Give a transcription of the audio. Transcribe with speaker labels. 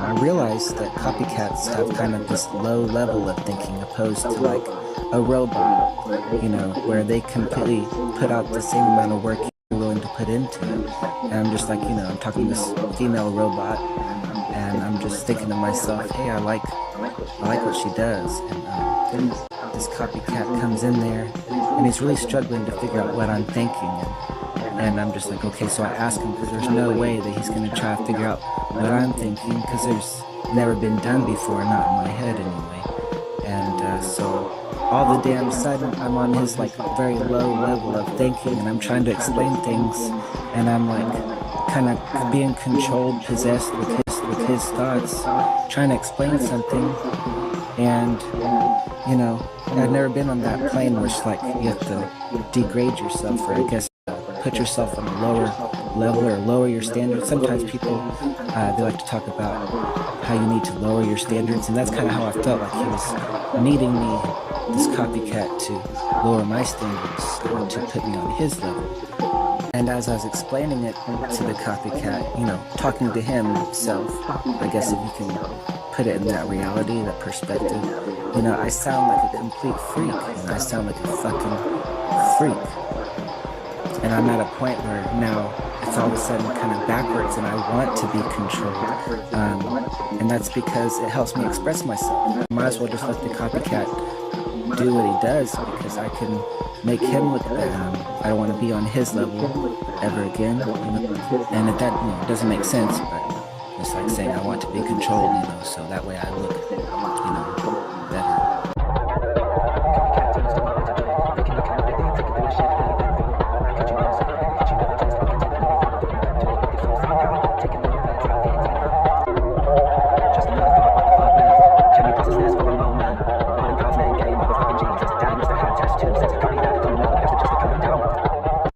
Speaker 1: I realized that copycats have kind of this low level of thinking opposed to like a robot, where they completely put out the same amount of work you're willing to put into it. And I'm just like, I'm talking to this female robot, and I'm just thinking to myself, hey, I like what she does. And this copycat comes in there, and he's really struggling to figure out what I'm thinking. And I'm just like, okay, so I ask him because there's no way that he's going to try to figure out what I'm thinking because there's never been done before, not in my head anyway. And so all the damn sudden I'm on his like very low level of thinking, and I'm trying to explain things, and I'm like kind of being controlled, possessed with his thoughts, trying to explain something. And I've never been on that plane where it's like you have to degrade yourself, or I guess put yourself on a lower level or lower your standards. Sometimes people, they like to talk about how you need to lower your standards, and that's kind of how I felt like he was needing me, this copycat, to lower my standards, to put me on his level. And as I was explaining it to the copycat, talking to himself, I guess if you can put it in that reality, that perspective, I sound like a complete freak, I sound like a fucking freak. And I'm at a point where now it's all of a sudden kind of backwards, and I want to be controlled. And that's because it helps me express myself. I might as well just let the copycat do what he does, because I can make him look bad. I don't want to be on his level ever again. And that doesn't make sense, but it's like saying I want to be controlled, so that way I look, better.